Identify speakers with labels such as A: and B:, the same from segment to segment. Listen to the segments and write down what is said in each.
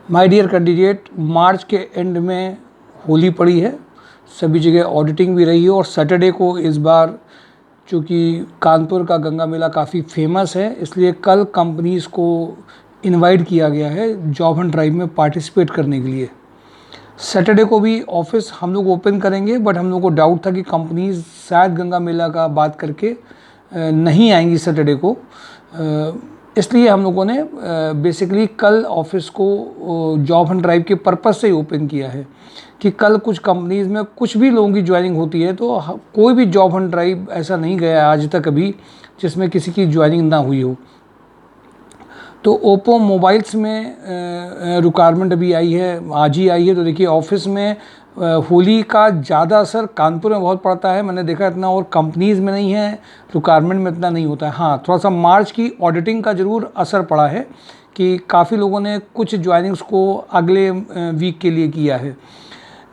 A: My dear candidate, मार्च के and में होली पड़ी है, सभी जगह ऑडिटिंग भी रही है और सैटरडे को इस बार चूँकि कानपुर का गंगा मेला काफ़ी फेमस है, इसलिए कल कंपनीज़ को इनवाइट किया गया है जॉब एंड ड्राइव में पार्टिसिपेट करने के लिए। सैटरडे को भी ऑफिस हम लोग ओपन करेंगे, बट हम लोग को डाउट था कि कंपनीज शायद गंगा मेला का बात करके नहीं आएंगी सैटरडे को, इसलिए हम लोगों ने बेसिकली कल ऑफिस को जॉब एंड ड्राइव के पर्पज़ से ही ओपन किया है कि कल कुछ कंपनीज़ में कुछ भी लोगों की ज्वाइनिंग होती है, तो कोई भी जॉब एंड ड्राइव ऐसा नहीं गया आज तक अभी जिसमें किसी की ज्वाइनिंग ना हुई हो। तो ओप्पो मोबाइल्स में रिक्वायरमेंट अभी आई है, आज ही आई है। तो देखिए ऑफिस में होली का ज़्यादा असर कानपुर में बहुत पड़ता है, मैंने देखा इतना, और कंपनीज़ में नहीं है, रिक्वायरमेंट में इतना नहीं होता है। हाँ, थोड़ा सा मार्च की ऑडिटिंग का ज़रूर असर पड़ा है कि काफ़ी लोगों ने कुछ ज्वाइनिंग्स को अगले वीक के लिए किया है।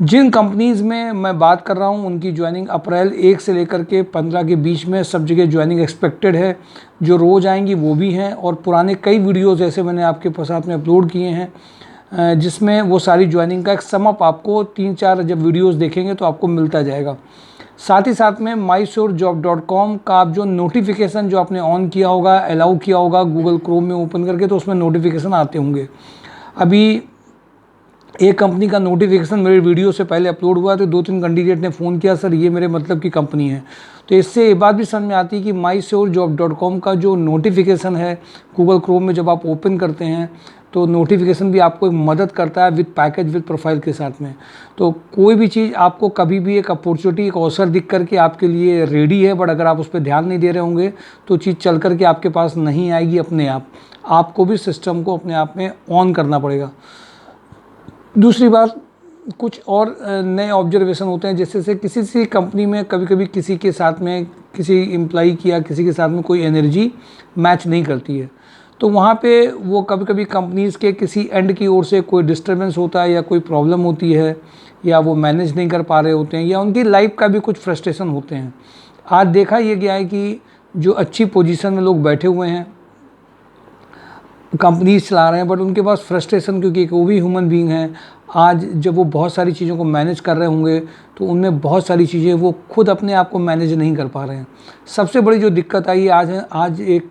A: जिन कंपनीज़ में मैं बात कर रहा हूँ उनकी ज्वाइनिंग अप्रैल 1 से लेकर के 15 के बीच में सब जगह ज्वाइनिंग एक्सपेक्टेड है। जो रोज़ आएंगी वो भी हैं, और पुराने कई वीडियोज़ ऐसे मैंने आपके साथ में अपलोड किए हैं जिसमें वो सारी ज्वाइनिंग का एक समअप आपको 3-4 जब वीडियोज़ देखेंगे तो आपको मिलता जाएगा। साथ ही साथ में mysurejob.com का आप जो नोटिफिकेशन जो आपने ऑन किया होगा, अलाउ किया होगा गूगल क्रोम में ओपन करके, तो उसमें नोटिफिकेशन आते होंगे। अभी एक कंपनी का नोटिफिकेशन मेरे वीडियो से पहले अपलोड हुआ, तो 2-3 कैंडिडेट ने फ़ोन किया, सर ये मेरे मतलब की कंपनी है। तो इससे ये बात भी समझ में आती है कि mysurejob.com का जो नोटिफिकेशन है गूगल क्रोम में जब आप ओपन करते हैं तो नोटिफिकेशन भी आपको एक मदद करता है विद पैकेज विद प्रोफाइल के साथ में। तो कोई भी चीज़ आपको कभी भी एक अपॉर्चुनिटी, एक अवसर दिख करके आपके लिए रेडी है, बट अगर आप उस पर ध्यान नहीं दे रहे होंगे तो चीज़ चल करके आपके पास नहीं आएगी अपने आप। आपको भी सिस्टम को अपने आप में ऑन करना पड़ेगा। दूसरी बात, कुछ और नए ऑब्जर्वेशन होते हैं, जैसे किसी कंपनी में कभी कभी किसी के साथ में, किसी एम्प्लॉई की या किसी के साथ में कोई एनर्जी मैच नहीं करती है, तो वहाँ पे वो कभी कभी कंपनीज़ के किसी एंड की ओर से कोई डिस्टर्बेंस होता है या कोई प्रॉब्लम होती है, या वो मैनेज नहीं कर पा रहे होते हैं, या उनकी लाइफ का भी कुछ फ्रस्ट्रेशन होते हैं। आज देखा ये गया है कि जो अच्छी पोजीशन में लोग बैठे हुए हैं, कंपनीज चला रहे हैं, बट उनके पास फ्रस्ट्रेशन, क्योंकि वो भी ह्यूमन बीइंग हैं। आज जब वो बहुत सारी चीज़ों को मैनेज कर रहे होंगे तो उनमें बहुत सारी चीज़ें वो खुद अपने आप को मैनेज नहीं कर पा रहे हैं। सबसे बड़ी जो दिक्कत आई आज एक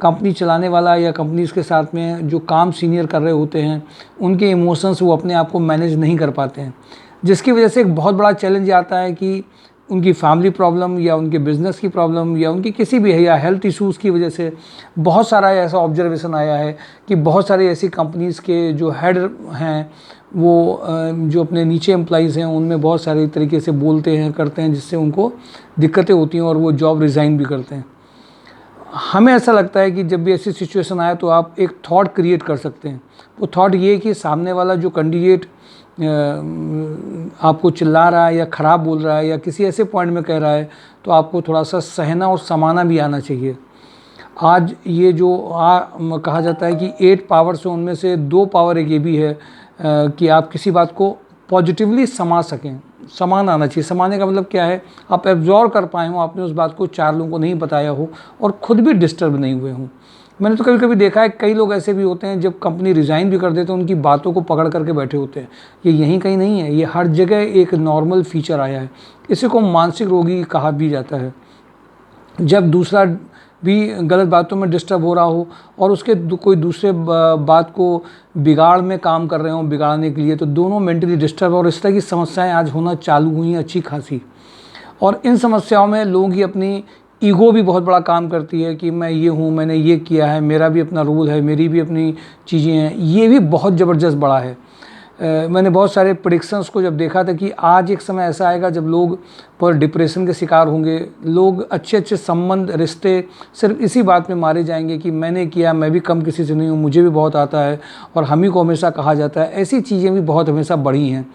A: कंपनी चलाने वाला या कंपनीज के साथ में जो काम सीनियर कर रहे होते हैं, उनके इमोशंस वो अपने आप को मैनेज नहीं कर पाते हैं, जिसकी वजह से एक बहुत बड़ा चैलेंज आता है कि उनकी फैमिली प्रॉब्लम या उनके बिज़नेस की प्रॉब्लम या उनकी किसी भी है या हेल्थ इश्यूज़ की वजह से बहुत सारा ऐसा ऑब्जर्वेशन आया है कि बहुत सारी ऐसी कंपनीज़ के जो हेड हैं वो जो अपने नीचे एम्प्लॉइज़ हैं उनमें बहुत सारे तरीके से बोलते हैं, करते हैं, जिससे उनको दिक्कतें होती हैं और वो जॉब रिज़ाइन भी करते हैं। हमें ऐसा लगता है कि जब भी ऐसी सिचुएशन आए तो आप एक थॉट क्रिएट कर सकते हैं। वो थॉट ये कि सामने वाला जो कैंडिडेट आपको चिल्ला रहा है या ख़राब बोल रहा है या किसी ऐसे पॉइंट में कह रहा है, तो आपको थोड़ा सा सहना और समाना भी आना चाहिए। आज ये जो कहा जाता है कि 8 पावर्स हैं, उनमें से 2 पावर एक ये भी है कि आप किसी बात को पॉजिटिवली समा सकें। समान आना चाहिए। समाने का मतलब क्या है, आप एब्जॉर्व कर पाए हों, आपने उस बात को 4 लोगों को नहीं बताया हो और ख़ुद भी डिस्टर्ब नहीं हुए हों। मैंने तो कभी कभी देखा है, कई लोग ऐसे भी होते हैं जब कंपनी रिज़ाइन भी कर देते हैं उनकी बातों को पकड़ करके बैठे होते हैं। ये यहीं कहीं नहीं है, ये हर जगह एक नॉर्मल फीचर आया है। इसी को मानसिक रोगी कहा भी जाता है। जब दूसरा भी गलत बातों में डिस्टर्ब हो रहा हो और उसके कोई दूसरे बात को बिगाड़ में काम कर रहे हो, बिगाड़ने के लिए, तो दोनों मेंटली डिस्टर्ब, और इस तरह की समस्याएं आज होना चालू हुई हैं अच्छी खासी। और इन समस्याओं में लोगों की अपनी ईगो भी बहुत बड़ा काम करती है कि मैं ये हूँ, मैंने ये किया है, मेरा भी अपना रोल है, मेरी भी अपनी चीज़ें हैं। ये भी बहुत ज़बरदस्त बड़ा है। मैंने बहुत सारे प्रेडिक्शंस को जब देखा था कि आज एक समय ऐसा आएगा जब लोग पर डिप्रेशन के शिकार होंगे, लोग अच्छे अच्छे संबंध, रिश्ते सिर्फ इसी बात में मारे जाएंगे कि मैंने किया, मैं भी कम किसी से नहीं हूँ, मुझे भी बहुत आता है, और हम ही को हमेशा कहा जाता है। ऐसी चीज़ें भी बहुत हमेशा बढ़ी हैं।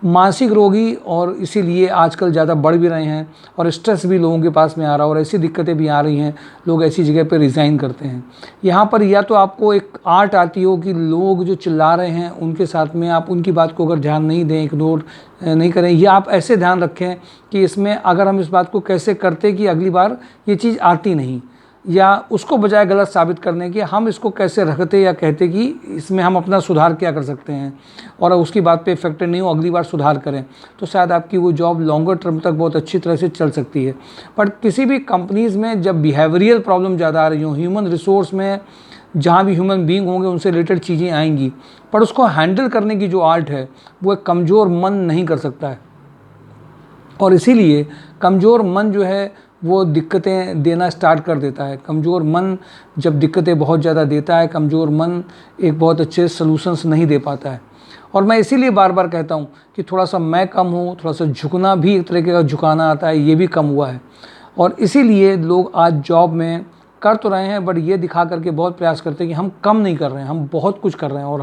A: मानसिक रोगी और इसीलिए आजकल ज़्यादा बढ़ भी रहे हैं, और स्ट्रेस भी लोगों के पास में आ रहा है, और ऐसी दिक्कतें भी आ रही हैं, लोग ऐसी जगह पे रिज़ाइन करते हैं। यहाँ पर या तो आपको एक आर्ट आती हो कि लोग जो चिल्ला रहे हैं उनके साथ में आप उनकी बात को अगर ध्यान नहीं दें, इग्नोर नहीं करें, या आप ऐसे ध्यान रखें कि इसमें अगर हम इस बात को कैसे करते कि अगली बार ये चीज़ आती नहीं, या उसको बजाय गलत साबित करने के हम इसको कैसे रखते या कहते कि इसमें हम अपना सुधार क्या कर सकते हैं और उसकी बात पे इफेक्टेड नहीं हो, अगली बार सुधार करें, तो शायद आपकी वो जॉब लॉन्गर टर्म तक बहुत अच्छी तरह से चल सकती है। बट किसी भी कंपनीज़ में जब बिहेवियरल प्रॉब्लम ज़्यादा आ रही हो, ह्यूमन रिसोर्स में जहाँ भी ह्यूमन बीइंग होंगे उनसे रिलेटेड चीज़ें आएंगी, पर उसको हैंडल करने की जो आर्ट है वो एक कमज़ोर मन नहीं कर सकता है। और इसीलिए कमज़ोर मन जो है वो दिक्कतें देना स्टार्ट कर देता है। कमज़ोर मन जब दिक्कतें बहुत ज़्यादा देता है, कमज़ोर मन एक बहुत अच्छे सॉल्यूशंस नहीं दे पाता है। और मैं इसीलिए बार बार कहता हूँ कि थोड़ा सा मैं कम हूँ, थोड़ा सा झुकना भी एक तरीके का झुकाना आता है, ये भी कम हुआ है। और इसीलिए लोग आज जॉब में कर तो रहे हैं, बट ये दिखा करके बहुत प्रयास करते हैं कि हम कम नहीं कर रहे हैं, हम बहुत कुछ कर रहे हैं और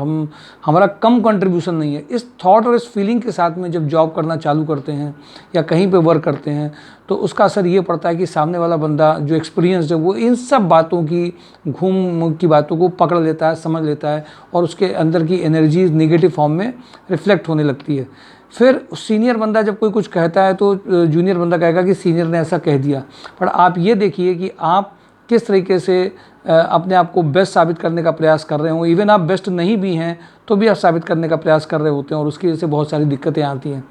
A: हमारा कम कंट्रीब्यूशन नहीं है। इस थॉट और इस फीलिंग के साथ में जब जॉब करना चालू करते हैं या कहीं पे वर्क करते हैं, तो उसका असर ये पड़ता है कि सामने वाला बंदा जो एक्सपीरियंस है वो इन सब बातों की घूम की बातों को पकड़ लेता है, समझ लेता है और उसके अंदर की एनर्जी नेगेटिव फॉर्म में रिफ्लेक्ट होने लगती है। फिर सीनियर बंदा जब कोई कुछ कहता है तो जूनियर बंदा कहेगा कि सीनियर ने ऐसा कह दिया। पर आप ये देखिए कि आप किस तरीके से अपने आप को बेस्ट साबित करने का प्रयास कर रहे हो। इवन आप बेस्ट नहीं भी हैं तो भी आप साबित करने का प्रयास कर रहे होते हैं और उसकी वजह से बहुत सारी दिक्कतें आती हैं।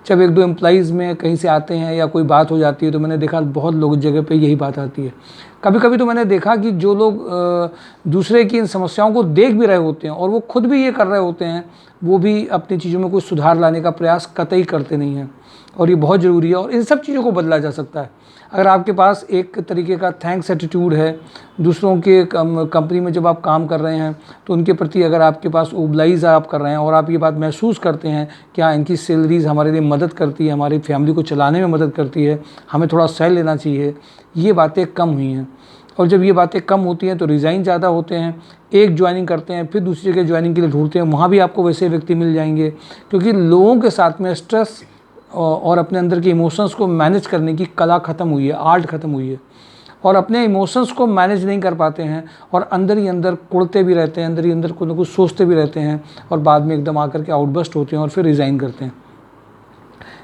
A: जब एक दो एम्प्लॉइज़ में कहीं से आते हैं या कोई बात हो जाती है तो मैंने देखा बहुत लोग जगह पे यही बात आती है। कभी कभी तो मैंने देखा कि जो लोग दूसरे की इन समस्याओं को देख भी रहे होते हैं और वो खुद भी ये कर रहे होते हैं, वो भी अपनी चीज़ों में कुछ सुधार लाने का प्रयास कतई करते नहीं हैं। और ये बहुत ज़रूरी है और इन सब चीज़ों को बदला जा सकता है अगर आपके पास एक तरीके का थैंक्स एटीट्यूड है। दूसरों के कंपनी में जब आप काम कर रहे हैं तो उनके प्रति अगर आपके पास ओबलाइज आप कर रहे हैं और आप ये बात महसूस करते हैं कि हाँ, इनकी सैलरीज़ हमारे लिए मदद करती है, हमारी फैमिली को चलाने में मदद करती है, हमें थोड़ा सैल लेना चाहिए, ये बातें कम हुई हैं। और जब ये बातें कम होती हैं तो रिज़ाइन ज़्यादा होते हैं, एक ज्वाइनिंग करते हैं फिर दूसरी जगह ज्वाइनिंग के लिए ढूंढते हैं, वहाँ भी आपको वैसे व्यक्ति मिल जाएंगे। क्योंकि लोगों के साथ में स्ट्रेस और अपने अंदर के इमोशंस को मैनेज करने की कला ख़त्म हुई है, आर्ट ख़त्म हुई है। और अपने इमोशंस को मैनेज नहीं कर पाते हैं और अंदर ही अंदर कुड़ते भी रहते हैं, अंदर ही अंदर कुछ न कुछ सोचते भी रहते हैं और बाद में एकदम आकर के आउटबस्ट होते हैं और फिर रिज़ाइन करते हैं।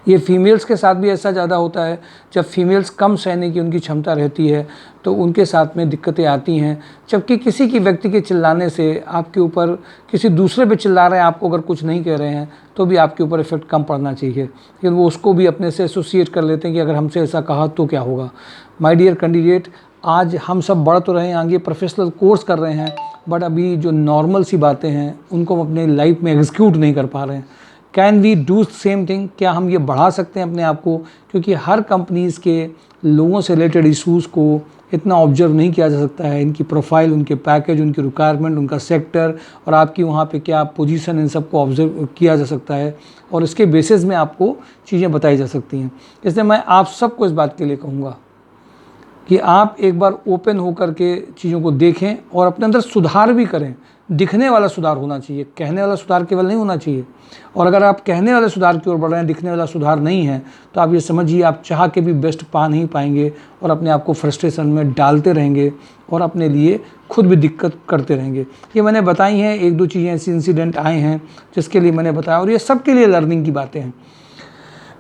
A: ये फीमेल्स के साथ भी ऐसा ज़्यादा होता है। जब फीमेल्स कम सहने की उनकी क्षमता रहती है तो उनके साथ में दिक्कतें आती हैं। जबकि किसी की व्यक्ति के चिल्लाने से आपके ऊपर, किसी दूसरे पे चिल्ला रहे हैं, आपको अगर कुछ नहीं कह रहे हैं तो भी आपके ऊपर इफेक्ट कम पड़ना चाहिए, लेकिन वो उसको भी अपने से एसोसिएट कर लेते हैं कि अगर हमसे ऐसा कहा तो क्या होगा। माय डियर कैंडिडेट, आज हम सब बढ़ तो रहे हैं, आगे प्रोफेशनल कोर्स कर रहे हैं, बट अभी जो नॉर्मल सी बातें हैं उनको हम अपने लाइफ में एग्जीक्यूट नहीं कर पा रहे हैं। Can we do same thing? क्या हम ये बढ़ा सकते हैं अपने आप को? क्योंकि हर कंपनीज़ के लोगों से रिलेटेड इश्यूज़ को इतना ऑब्जर्व नहीं किया जा सकता है। इनकी प्रोफाइल, उनके पैकेज, उनकी रिक्वायरमेंट, उनका सेक्टर और आपकी वहाँ पे क्या पोजीशन, इन सबको ऑब्जर्व किया जा सकता है और इसके बेसिस में आपको चीज़ें बताई जा सकती हैं। इसलिए मैं आप सबको इस बात के लिए कहूँगा कि आप एक बार ओपन होकर के चीज़ों को देखें और अपने अंदर सुधार भी करें। दिखने वाला सुधार होना चाहिए, कहने वाला सुधार केवल नहीं होना चाहिए। और अगर आप कहने वाले सुधार की ओर बढ़ रहे हैं, दिखने वाला सुधार नहीं है, तो आप ये समझिए आप चाह के भी बेस्ट पा नहीं पाएंगे और अपने आप को फ्रस्ट्रेशन में डालते रहेंगे और अपने लिए खुद भी दिक्कत करते रहेंगे। ये मैंने बताई हैं, एक दो चीज़ें ऐसी इंसिडेंट आए हैं जिसके लिए मैंने बताया और ये सबके लिए लर्निंग की बातें हैं।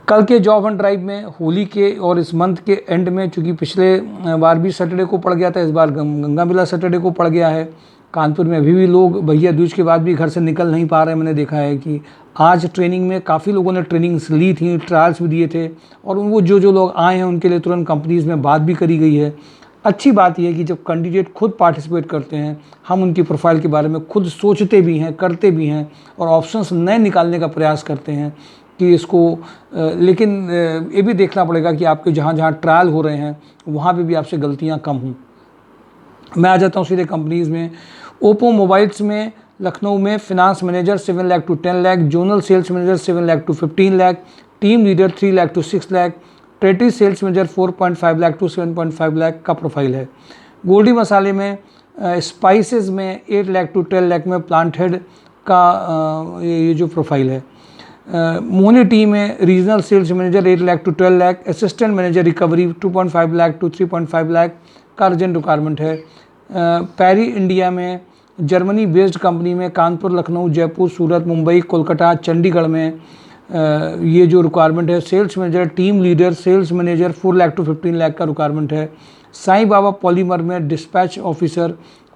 A: कल के जॉब एंड ड्राइव में होली के और इस मंथ के एंड में, चूँकि पिछले बार भी सैटरडे को पड़ गया था, इस बार गंगा मेला सैटरडे को पड़ गया है। कानपुर में अभी भी लोग भैया दूज के बाद भी घर से निकल नहीं पा रहे हैं। मैंने देखा है कि आज ट्रेनिंग में काफ़ी लोगों ने ट्रेनिंग्स ली थी, ट्रायल्स भी दिए थे और वो जो लोग आए हैं उनके लिए तुरंत कंपनीज़ में बात भी करी गई है। अच्छी बात यह है कि जब कैंडिडेट खुद पार्टिसिपेट करते हैं, हम उनकी प्रोफाइल के बारे में खुद सोचते भी हैं, करते भी हैं और ऑप्शंस नए निकालने का प्रयास करते हैं कि इसको लेकिन ये भी देखना पड़ेगा कि आपके जहाँ जहाँ ट्रायल हो रहे हैं वहाँ पे भी आपसे गलतियाँ कम हों। मैं आ जाता हूँ सीधे कंपनीज़ में। ओप्पो मोबाइल्स में लखनऊ में finance manager 7 lakh to 10 lakh, zonal sales manager 7 lakh to 15 lakh, team leader 3 lakh to 6 lakh, territory sales manager 4.5 lakh to 7.5 lakh का प्रोफाइल है। गोल्डी मसाले में स्पाइसेस में 8 लाख टू 10 लाख में प्लांट हेड का ये जो प्रोफाइल है। मोहनी टी में regional sales manager 8 lakh to 12 lakh, assistant manager recovery 2.5 lakh to 3.5 lakh का अर्जेंट रिक्वायरमेंट है। पैरी इंडिया में जर्मनी बेस्ड कंपनी में कानपुर, लखनऊ, जयपुर, सूरत, मुंबई, कोलकाता, चंडीगढ़ में ये जो रिक्वायरमेंट है। Sales manager, team leader, sales manager 4 lakh to 15 lakh का रिक्वायरमेंट है। साईं बाबा पॉलीमर में dispatch officer,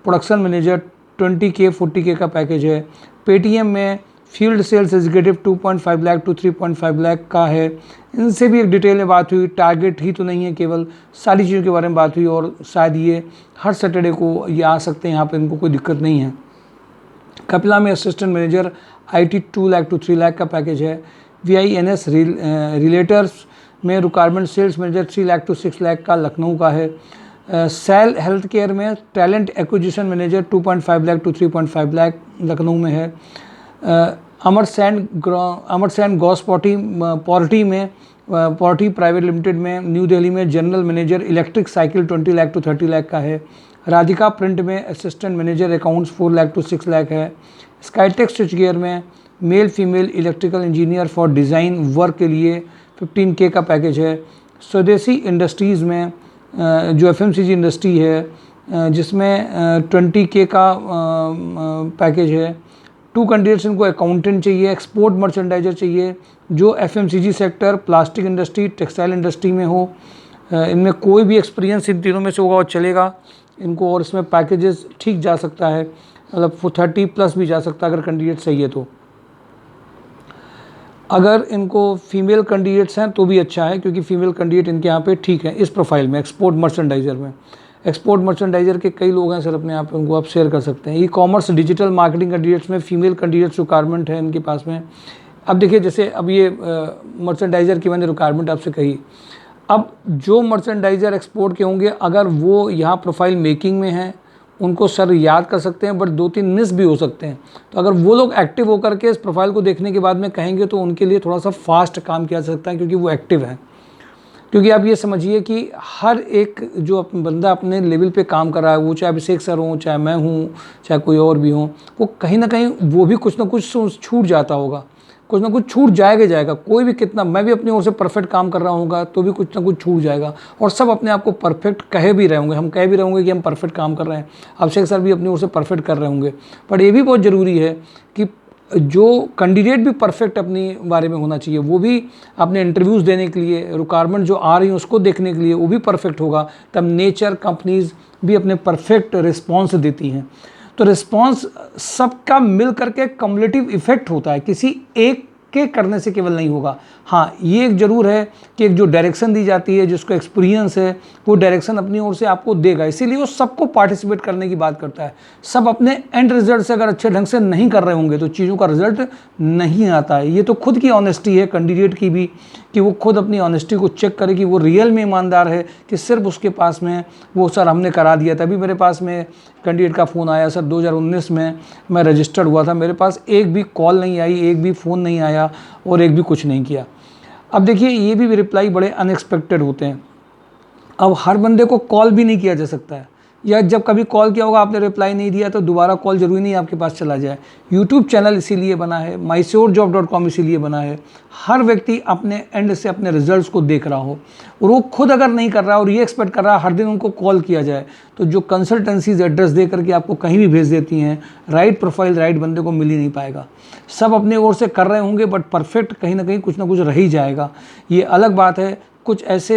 A: production manager 20K 40K का पैकेज है। पेटीएम में field sales executive 2.5 lakh to 3.5 lakh का है। इनसे भी एक डिटेल में बात हुई, टारगेट ही तो नहीं है, केवल सारी चीज़ों के बारे में बात हुई और शायद ये हर सैटरडे को ये आ सकते हैं, यहाँ पर इनको कोई दिक्कत नहीं है। कपिला में assistant manager IT 2 lakh to 3 lakh का पैकेज है। VINS रिलेटर्स में requirement sales manager 3 lakh to 6 lakh का लखनऊ का है। सेल हेल्थ केयर में talent acquisition manager 2.5 lakh to 3.5 lakh Lucknow में है। अमरसैन गॉस पॉर्टी में पॉर्टी प्राइवेट लिमिटेड में न्यू दिल्ली में general manager electric cycle 20 lakh to 30 lakh का है। राधिका प्रिंट में assistant manager accounts 4 lakh to 6 lakh है। स्काईटेक स्विच गियर में male female electrical engineer for design work के लिए 15K का पैकेज है। स्वदेशी इंडस्ट्रीज़ में जो FMCG इंडस्ट्री है जिसमें 20K का पैकेज है। 2 कैंडिडेट्स इनको अकाउंटेंट चाहिए, एक्सपोर्ट मर्चेंडाइजर चाहिए जो FMCG sector, plastic industry, textile industry में हो। इनमें कोई भी एक्सपीरियंस इन तीनों में से होगा और चलेगा इनको, और इसमें पैकेजेस ठीक जा सकता है, मतलब 30+ भी जा सकता है अगर कैंडिडेट सही है तो। अगर इनको फीमेल कैंडिडेट्स हैं तो भी अच्छा है, क्योंकि फीमेल कैंडिडेट इनके यहाँ पे ठीक है इस प्रोफाइल में। एक्सपोर्ट मर्चेंडाइजर में, एक्सपोर्ट मर्चेंडाइजर के कई लोग हैं सर अपने आप, उनको आप शेयर कर सकते हैं। E-कॉमर्स डिजिटल मार्केटिंग कैंडिडेट्स में फीमेल कैंडिडेट्स रिक्वायरमेंट है इनके पास में। अब देखिए जैसे अब ये मर्चेंडाइजर की मैंने रिक्वायरमेंट आपसे कही, अब जो मर्चेंडाइजर एक्सपोर्ट के होंगे अगर वो यहाँ प्रोफाइल मेकिंग में है उनको सर याद कर सकते हैं, बट 2-3 मिस भी हो सकते हैं। तो अगर वो लोग एक्टिव होकर के इस प्रोफाइल को देखने के बाद में कहेंगे तो उनके लिए थोड़ा सा फास्ट काम किया जा सकता है, क्योंकि वो एक्टिव है। क्योंकि आप ये समझिए कि हर एक जो बंदा अपने लेवल पे काम कर रहा है, वो चाहे अभिषेक सर हों, चाहे मैं हूँ, चाहे कोई और भी हो, वो कहीं ना कहीं वो भी कुछ ना कुछ छूट जाता होगा, कुछ ना कुछ छूट जाएगा। कोई भी कितना, मैं भी अपनी ओर से परफेक्ट काम कर रहा हूँगा तो भी कुछ ना कुछ छूट जाएगा, और सब अपने आप को परफेक्ट कहे भी रहे होंगे, हम कह भी रहे होंगे कि हम परफेक्ट काम कर रहे हैं। अभिषेक सर भी अपनी ओर से परफेक्ट कर रहे होंगे। बट ये भी बहुत ज़रूरी है कि जो कैंडिडेट भी परफेक्ट अपने बारे में होना चाहिए, वो भी अपने इंटरव्यूज़ देने के लिए, रिक्वायरमेंट जो आ रही है उसको देखने के लिए वो भी परफेक्ट होगा, तब नेचर कंपनीज़ भी अपने परफेक्ट रिस्पॉन्स देती हैं। तो रिस्पॉन्स सबका मिल करके कम्युलेटिव इफेक्ट होता है, किसी एक के करने से केवल नहीं होगा। हाँ, ये एक ज़रूर है कि एक जो डायरेक्शन दी जाती है, जिसको एक्सपीरियंस है, वो डायरेक्शन अपनी ओर से आपको देगा, इसीलिए वो सबको पार्टिसिपेट करने की बात करता है। सब अपने एंड रिजल्ट से अगर अच्छे ढंग से नहीं कर रहे होंगे तो चीज़ों का रिजल्ट नहीं आता है। ये तो खुद की ऑनेस्टी है कैंडिडेट की भी, कि वो खुद अपनी ऑनेस्टी को चेक करे कि वो रियल में ईमानदार है, कि सिर्फ उसके पास में वो सर हमने करा दिया था। अभी मेरे पास में कैंडिडेट का फ़ोन आया सर, 2019 में मैं रजिस्टर्ड हुआ था, मेरे पास एक भी कॉल नहीं आई, एक भी फ़ोन नहीं आया और एक भी कुछ नहीं किया। अब देखिए ये भी रिप्लाई बड़े अनएक्सपेक्टेड होते हैं। अब हर बंदे को कॉल भी नहीं किया जा सकता है, या जब कभी कॉल किया होगा आपने रिप्लाई नहीं दिया तो दोबारा कॉल जरूरी नहीं आपके पास चला जाए। यूट्यूब चैनल इसीलिए बना है, mysurejob.com इसीलिए बना है, हर व्यक्ति अपने एंड से अपने रिजल्ट्स को देख रहा हो, और वो खुद अगर नहीं कर रहा और ये एक्सपेक्ट कर रहा हर दिन उनको कॉल किया जाए, तो जो कंसल्टेंसीज एड्रेस दे करके आपको कहीं भी भेज देती हैं, राइट प्रोफाइल राइट बंदे को मिल ही नहीं पाएगा। सब अपने ओर से कर रहे होंगे बट परफेक्ट कहीं ना कहीं कुछ ना कुछ रह ही जाएगा। ये अलग बात है, कुछ ऐसे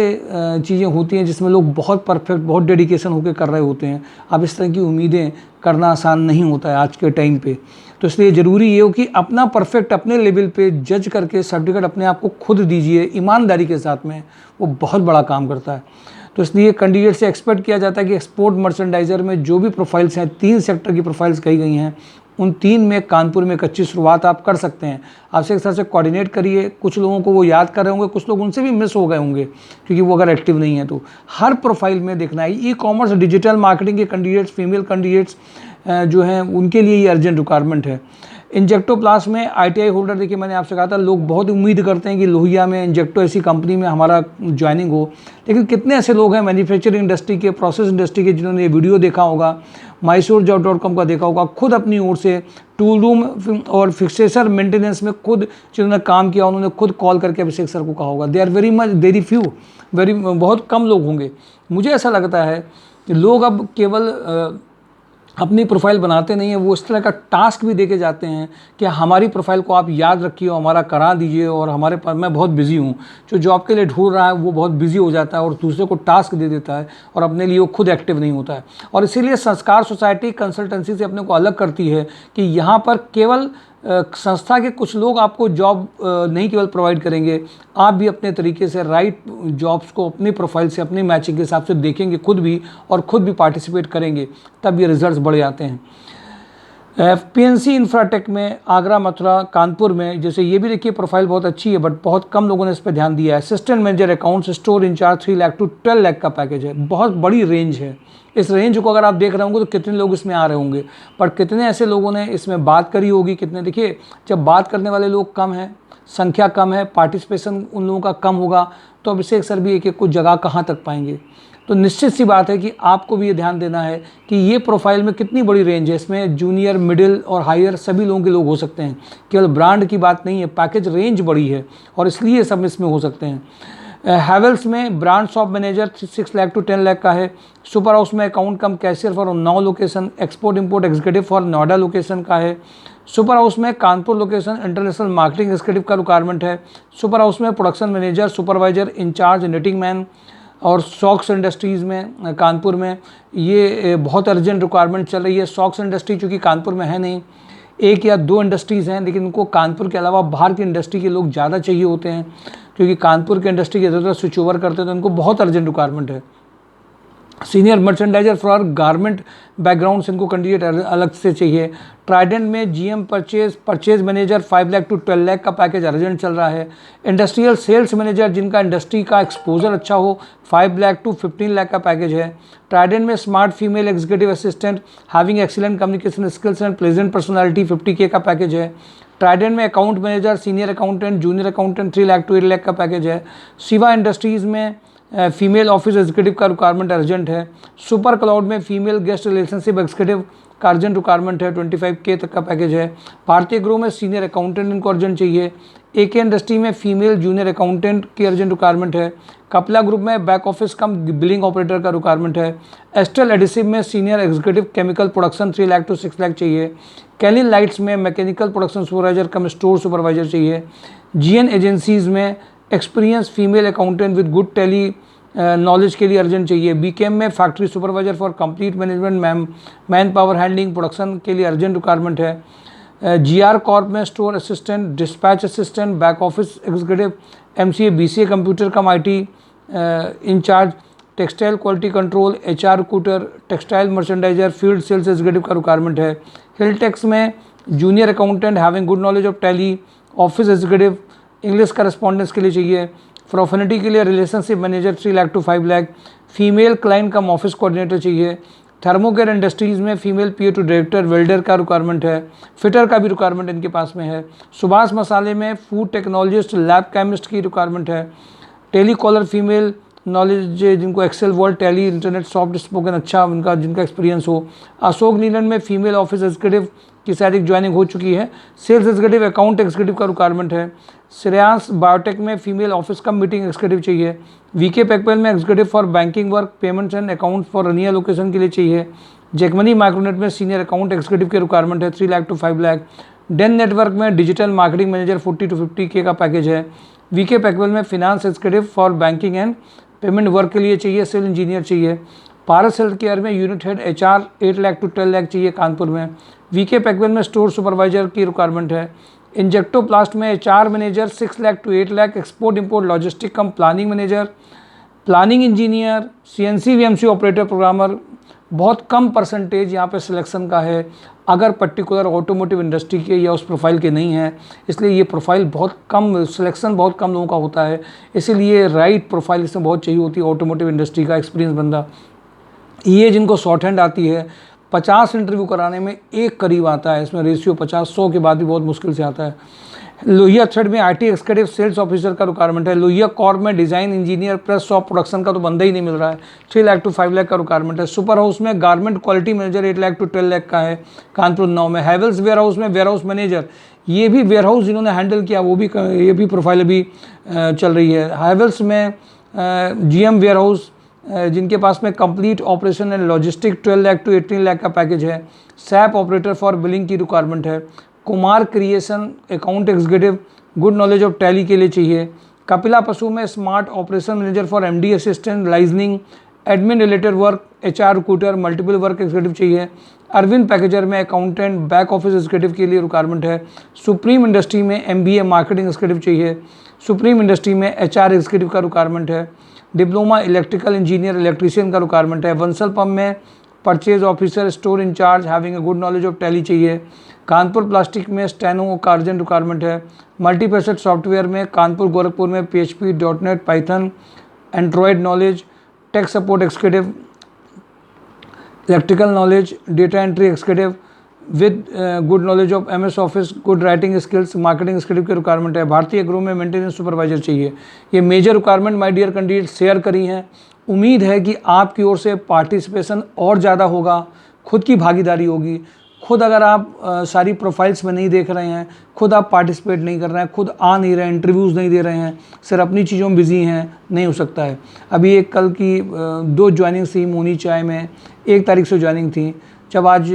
A: चीज़ें होती हैं जिसमें लोग बहुत परफेक्ट, बहुत डेडिकेशन होकर कर रहे होते हैं। अब इस तरह की उम्मीदें करना आसान नहीं होता है आज के टाइम पे, तो इसलिए ज़रूरी ये हो कि अपना परफेक्ट अपने लेवल पे जज करके सर्टिफिकेट अपने आप को खुद दीजिए ईमानदारी के साथ में, वो बहुत बड़ा काम करता है। तो इसलिए कैंडिडेट से एक्सपेक्ट किया जाता है कि एक्सपोर्ट मर्चेंडाइजर में जो भी प्रोफाइल्स हैं, 3 सेक्टर की प्रोफाइल्स कही गई हैं, उन 3 में कानपुर में एक अच्छी शुरुआत आप कर सकते हैं। आपसे एक तरह से कोऑर्डिनेट करिए, कुछ लोगों को वो याद कर रहे होंगे, कुछ लोग उनसे भी मिस हो गए होंगे क्योंकि वो अगर एक्टिव नहीं है। तो हर प्रोफाइल में देखना है। ई-कॉमर्स डिजिटल मार्केटिंग के कैंडिडेट्स, फीमेल कैंडिडेट्स जो हैं उनके लिए ये अर्जेंट रिक्वायरमेंट है। इंजेक्टो प्लास में ITI होल्डर, देखिए मैंने आपसे कहा था लोग बहुत उम्मीद करते हैं कि लोहिया में इंजेक्टो ऐसी कंपनी में हमारा ज्वाइनिंग हो, लेकिन कितने ऐसे लोग हैं मैन्युफैक्चरिंग इंडस्ट्री के, प्रोसेस इंडस्ट्री के, जिन्होंने ये वीडियो देखा होगा, mysurejob.com का देखा होगा, खुद अपनी ओर से टूल रूम और फिक्सेसर मेंटेनेंस में खुद जिन्होंने काम किया, उन्होंने खुद कॉल करके अभिषेक सर को कहा होगा। दे आर वेरी फ्यू, बहुत कम लोग होंगे। मुझे ऐसा लगता है कि लोग अब केवल अपनी प्रोफाइल बनाते नहीं हैं, वो इस तरह का टास्क भी देके जाते हैं कि हमारी प्रोफाइल को आप याद रखिए, हमारा करा दीजिए, और हमारे पास मैं बहुत बिज़ी हूँ। जो जॉब के लिए ढूंढ रहा है वो बहुत बिज़ी हो जाता है और दूसरे को टास्क दे देता है और अपने लिए वो खुद एक्टिव नहीं होता है। और इसीलिए संस्कार सोसाइटी कंसल्टेंसी से अपने को अलग करती है कि यहाँ पर केवल संस्था के कुछ लोग आपको जॉब नहीं केवल प्रोवाइड करेंगे, आप भी अपने तरीके से राइट जॉब्स को अपनी प्रोफाइल से, अपनी मैचिंग के हिसाब से देखेंगे खुद भी, और खुद भी पार्टिसिपेट करेंगे, तब ये रिजल्ट्स बढ़ जाते हैं। पीएनसी इंफ्राटेक में आगरा, मथुरा, कानपुर में, जैसे ये भी देखिए प्रोफाइल बहुत अच्छी है बट बहुत कम लोगों ने इस पर ध्यान दिया है। Assistant manager accounts store incharge 3 lakh to 12 lakh का पैकेज है, बहुत बड़ी रेंज है। इस रेंज को अगर आप देख रहे होंगे तो कितने लोग इसमें आ रहे होंगे, पर कितने ऐसे लोगों ने इसमें बात करी होगी, कितने, देखिए जब बात करने वाले लोग कम हैं, संख्या कम है, पार्टिसिपेशन उन लोगों का कम होगा, तो अभिषेक सर भी एक एक कुछ जगह कहाँ तक पाएंगे। तो निश्चित सी बात है कि आपको भी ये ध्यान देना है कि ये प्रोफाइल में कितनी बड़ी रेंज है। इसमें जूनियर, मिडिल और हायर सभी लोगों के लोग हो सकते हैं, केवल ब्रांड की बात नहीं है, पैकेज रेंज बड़ी है और इसलिए सब इसमें हो सकते हैं। हैवेल्स में brand shop manager 6 lakh to 10 lakh का है। सुपर हाउस में account cum cashier for 9 location, export import executive for Noida location का है। सुपर हाउस में Kanpur location international marketing executive का रिक्वायरमेंट है। सुपर हाउस में production manager, supervisor, incharge, knitting man, और सॉक्स इंडस्ट्रीज़ में कानपुर में ये बहुत अर्जेंट रिक्वायरमेंट चल रही है। सॉक्स इंडस्ट्री चूँकि कानपुर में है नहीं, 1 या 2 इंडस्ट्रीज़ हैं, लेकिन उनको कानपुर के अलावा बाहर की इंडस्ट्री के लोग ज़्यादा चाहिए होते हैं, क्योंकि कानपुर के इंडस्ट्री के ज़रूरत स्विच ओवर करते हैं, तो उनको बहुत अर्जेंट रिक्वायरमेंट है। Senior merchandiser for garment background से इनको कैंडिडेट अलग से चाहिए। ट्राइडेंट में GM purchase manager 5 lakh to 12 lakh का पैकेज अर्जेंट चल रहा है। इंडस्ट्रियल सेल्स मैनेजर जिनका इंडस्ट्री का एक्सपोजर अच्छा हो, 5 लाख टू 15 लाख का पैकेज है। ट्राइडेंट में smart female executive assistant having excellent communication skills and pleasant personality 50K का पैकेज है। ट्राइडेंट में account manager, senior accountant, junior accountant 3 lakh to 8 lakh का पैकेज है। शिवा इंडस्ट्रीज़ में फीमेल ऑफिस एग्जीक्यूटिव का रिक्वायरमेंट अर्जेंट है। सुपर क्लाउड में फीमेल गेस्ट रिलेशनशिप एग्जीक्यूटिव का अर्जेंट रिक्वायरमेंट है, 25K तक का पैकेज है। भारतीय ग्रो में सीनियर अकाउंटेंट इनको अर्जेंट चाहिए। एके इंडस्ट्री में फीमेल जूनियर अकाउंटेंट की अर्जेंट रिक्वायरमेंट है। कपला ग्रुप में back office cum billing operator का रिक्वायरमेंट है। एस्ट्रल एडिसिव में senior executive chemical production 3 lakh to 6 lakh चाहिए। कैलिन लाइट्स में mechanical production supervisor cum store supervisor चाहिए। जीएन एजेंसीज़ में experience female accountant with good Tally knowledge के लिए अर्जेंट चाहिए। बीकेएम में factory supervisor for complete management man power handling production के लिए अर्जेंट रिक्वायरमेंट है। जीआर कॉर्प में store assistant, dispatch assistant, back office executive, MCA BCA computer cum IT incharge, textile quality control, HR recruiter, textile merchandiser, field sales executive का requirement है। Hiltex में junior accountant having good knowledge of Tally, office executive, English correspondence के लिए चाहिए। Profinity के लिए relationship manager 3 lakh to 5 lakh, female client cum office coordinator चाहिए। थर्मोकेयर industries में female PA to director welder का रिक्वायरमेंट है। फिटर का भी रिक्वायरमेंट इनके पास में है। सुभाष मसाले में फूड टेक्नोलॉजिस्ट, लैब केमिस्ट की रिक्वायरमेंट है। टेलीकॉलर फीमेल नॉलेज जिनको Excel, Word, Tally, internet, soft spoken अच्छा उनका जिनका एक्सपीरियंस हो। अशोक नीलन में फीमेल ऑफिस एग्जीक्यूटिव की शायद एक ज्वाइनिंग हो चुकी है। सेल्स एग्जीक्यूटिव, अकाउंट एग्जीक्यूटिव का रिक्वायरमेंट है। श्रेयांस बायोटेक में female office cum meeting executive चाहिए। वीके पैकवेल में executive for banking work, payments and account for Raniya location के लिए चाहिए। जैकमनी माइक्रोनेट में सीनियर अकाउंट एग्जीक्यूटिव के रिक्वायरमेंट है, 3 lakh to 5 lakh. Den network में digital marketing manager 40 two 50K का पैकेज है। वीके पैकवेल में finance executive for banking and payment work के लिए चाहिए, सिविल इंजीनियर चाहिए। पारस हेल्थ केयर में unit head HR 8 lakh to 12 lakh चाहिए कानपुर में। वीके पैकवेल में स्टोर सुपरवाइजर की रिक्वायरमेंट है। इंजेक्टोप्लास्ट में HR manager 6 lakh to 8 lakh, export import logistic cum planning manager, planning engineer, CNC VMC operator programmer. बहुत कम परसेंटेज यहाँ पे सिलेक्शन का है अगर पर्टिकुलर ऑटोमोटिव इंडस्ट्री के या उस प्रोफाइल के नहीं हैं, इसलिए ये प्रोफाइल बहुत कम, सिलेक्शन बहुत कम लोगों का होता है, इसीलिए राइट प्रोफाइल इसमें बहुत चाहिए होती है। ऑटोमोटिव इंडस्ट्री का एक्सपीरियंस बंदा, ये जिनको शॉर्ट हैंड आती है, 50 इंटरव्यू कराने में एक करीब आता है, इसमें रेशियो 50-100 के बाद भी बहुत मुश्किल से आता है। लोहिया थ्रेड में आईटी एक्जीक्यूटिव सेल्स ऑफिसर का रिक्वायरमेंट है। लोहिया कॉर्प में design engineer plus shop production का तो बंदा ही नहीं मिल रहा है, 3 लाख टू 5 लाख का रिक्वायरमेंट है। सुपर हाउस में garment quality manager 8 lakh to 12 lakh का है कानपुर 9 में। हैवेल्स वेयर हाउस में वेयर हाउस मैनेजर, ये भी वेयर हाउस जिन्होंने हैंडल किया वो भी, ये भी प्रोफाइल अभी चल रही है। हैवेल्स में जीएम वेयर हाउस जिनके पास में complete operation and logistic 12 lakh to 18 lakh का पैकेज है। सैप ऑपरेटर फॉर बिलिंग की रिक्वायरमेंट है। Kumar creation account executive, good knowledge of Tally के लिए चाहिए। कपिला पशु में smart operation manager for MD assistant, liaisoning, admin related work, HR recruiter, multiple work executive चाहिए। अरविंद पैकेजर में अकाउंटेंट बैक ऑफिस एग्जीक्यूटिव के लिए रिक्वायरमेंट है। सुप्रीम इंडस्ट्री में एमबीए मार्केटिंग एग्जीक्यूटिव चाहिए। सुप्रीम इंडस्ट्री में एचआर एग्जीक्यूटिव का रिक्वायरमेंट है। डिप्लोमा इलेक्ट्रिकल इंजीनियर इलेक्ट्रीशियन का रिक्वायरमेंट है। वंसल पंप में purchase officer, store incharge having a good knowledge of Tally चाहिए। कानपुर प्लास्टिक में स्टेनो का अर्जेंट रिक्वायरमेंट है। मल्टीफेसेट सॉफ्टवेयर में कानपुर गोरखपुर में PHP, .NET, Python, Android knowledge, tech support executive, electrical knowledge, data entry executive with good knowledge of MS office, good writing skills, marketing executive की requirement है। भारतीय गृह में मेंटेनेंस सुपरवाइजर चाहिए। ये major requirement my dear candidate share करी हैं। उम्मीद है कि आपकी ओर से पार्टिसिपेशन और ज़्यादा होगा, खुद की भागीदारी होगी। खुद अगर आप सारी प्रोफाइल्स में नहीं देख रहे हैं, खुद आप पार्टिसिपेट नहीं कर रहे हैं, खुद आ नहीं रहे हैं, इंटरव्यूज़ नहीं दे रहे हैं, सिर्फ अपनी चीज़ों में बिजी हैं, नहीं हो सकता है। अभी एक कल की 2 ज्वाइनिंग थी मोनी चाय में, 1 तारीख से ज्वाइनिंग थी। जब आज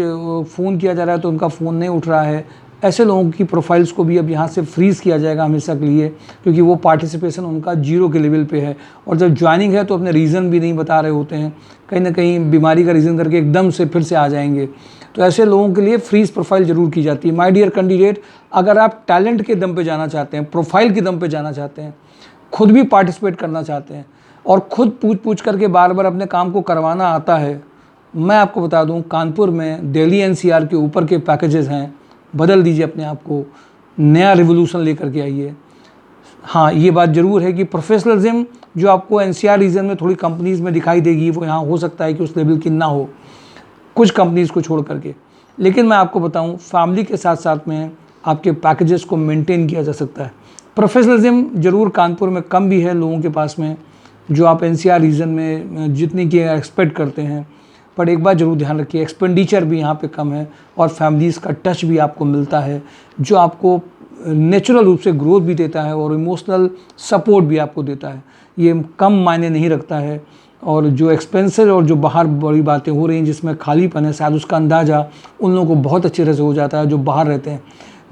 A: फ़ोन किया जा रहा है तो उनका फ़ोन नहीं उठ रहा है। ऐसे लोगों की प्रोफाइल्स को भी अब यहाँ से फ्रीज़ किया जाएगा हमेशा के लिए, क्योंकि वो पार्टिसिपेशन उनका 0 के लेवल पे है। और जब ज्वाइनिंग है तो अपने रीज़न भी नहीं बता रहे होते हैं, कहीं ना कहीं बीमारी का रीज़न करके एकदम से फिर से आ जाएंगे। तो ऐसे लोगों के लिए फ्रीज प्रोफाइल ज़रूर की जाती है। माय डियर कैंडिडेट, अगर आप टैलेंट के दम पे जाना चाहते हैं, प्रोफाइल के दम पे जाना चाहते हैं, खुद भी पार्टिसिपेट करना चाहते हैं और खुद पूछ करके बार बार अपने काम को करवाना आता है, मैं आपको बता दूं कानपुर में दिल्ली NCR के ऊपर के पैकेजेस हैं। बदल दीजिए अपने आप को, नया रिवोल्यूशन लेकर के आइए। हाँ, ये बात ज़रूर है कि प्रोफेशनलिज्म जो आपको NCR रीजन में थोड़ी कंपनीज़ में दिखाई देगी, वो यहाँ हो सकता है कि उस लेवल की ना हो, कुछ कंपनीज़ को छोड़ करके। लेकिन मैं आपको बताऊं, फैमिली के साथ साथ में आपके पैकेजेस को मेंटेन किया जा सकता है। प्रोफेशनलिज्म ज़रूर कानपुर में कम भी है लोगों के पास में, जो आप NCR रीजन में जितनी की एक्सपेक्ट करते हैं, पर एक बात ज़रूर ध्यान रखिए, एक्सपेंडिचर भी यहाँ पे कम है और फैमिलीज़ का टच भी आपको मिलता है, जो आपको नेचुरल रूप से ग्रोथ भी देता है और इमोशनल सपोर्ट भी आपको देता है। ये कम मायने नहीं रखता है। और जो एक्सपेंसेस और जो बाहर बड़ी बातें हो रही हैं जिसमें खालीपन है, शायद उसका अंदाज़ा उन लोगों को बहुत अच्छे तरह से हो जाता है जो बाहर रहते हैं।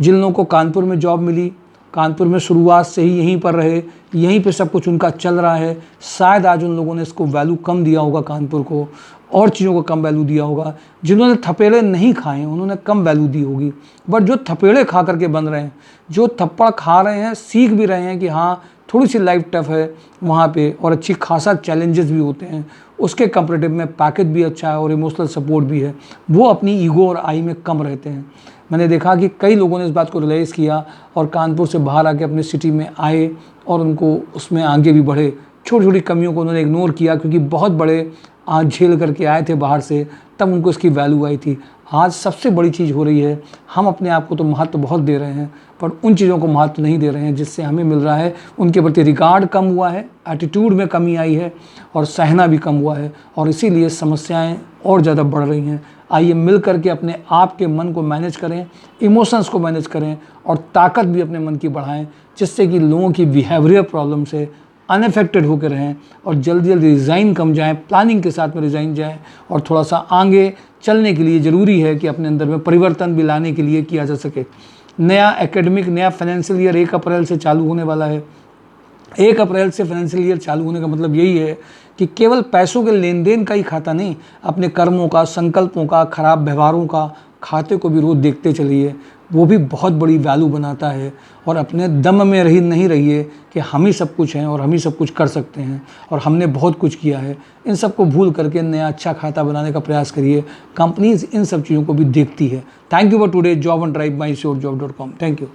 A: जिन लोगों को कानपुर में जॉब मिली, कानपुर में शुरुआत से ही यहीं पर रहे, यहीं पे सब कुछ उनका चल रहा है, शायद आज उन लोगों ने इसको वैल्यू कम दिया होगा, कानपुर को और चीज़ों को कम वैल्यू दिया होगा। जिन्होंने थपेड़े नहीं खाए उन्होंने कम वैल्यू दी होगी, बट जो थपेड़े खा करके बन रहे हैं, जो थप्पड़ खा रहे हैं, सीख भी रहे हैं कि हाँ थोड़ी सी लाइफ टफ है वहाँ पे और अच्छी खासा चैलेंजेस भी होते हैं, उसके कंपेरेटिव में पैकेज भी अच्छा है और इमोशनल सपोर्ट भी है, वो अपनी ईगो और आई में कम रहते हैं। मैंने देखा कि कई लोगों ने इस बात को रियलाइज़ किया और कानपुर से बाहर आके अपने सिटी में आए और उनको उसमें आगे भी बढ़े। छोटी छोटी कमियों को उन्होंने इग्नोर किया, क्योंकि बहुत बड़े आज झेल करके आए थे बाहर से, तब उनको इसकी वैल्यू आई थी। आज सबसे बड़ी चीज़ हो रही है, हम अपने आप को तो महत्व बहुत दे रहे हैं, पर उन चीज़ों को महत्व नहीं दे रहे हैं जिससे हमें मिल रहा है। उनके प्रति रिगार्ड कम हुआ है, एटीट्यूड में कमी आई है और सहना भी कम हुआ है, और इसीलिए समस्याएं और ज़्यादा बढ़ रही हैं। आइए मिल करके अपने आप के मन को मैनेज करें, इमोशंस को मैनेज करें और ताकत भी अपने मन की बढ़ाएं, जिससे कि लोगों की बिहेवियर प्रॉब्लम से अनअफेक्टेड होकर रहें और जल्दी जल्दी रिज़ाइन कम जाएं, प्लानिंग के साथ में रिज़ाइन जाएं। और थोड़ा सा आगे चलने के लिए ज़रूरी है कि अपने अंदर में परिवर्तन भी लाने के लिए किया जा सके। नया एकेडमिक, नया फाइनेंशियल ईयर 1 अप्रैल से चालू होने वाला है। 1 अप्रैल से फाइनेंशियल ईयर चालू होने का मतलब यही है कि केवल पैसों के लेन देन का ही खाता नहीं, अपने कर्मों का, संकल्पों का, खराब व्यवहारों का खाते को भी रोज़ देखते चलिए। वो भी बहुत बड़ी वैल्यू बनाता है। और अपने दम में नहीं रहिए कि हम ही सब कुछ हैं और हम ही सब कुछ कर सकते हैं और हमने बहुत कुछ किया है। इन सब को भूल करके नया अच्छा खाता बनाने का प्रयास करिए। कंपनीज इन सब चीज़ों को भी देखती है। Thank you for today job and drive my sure job dot com. Thank you.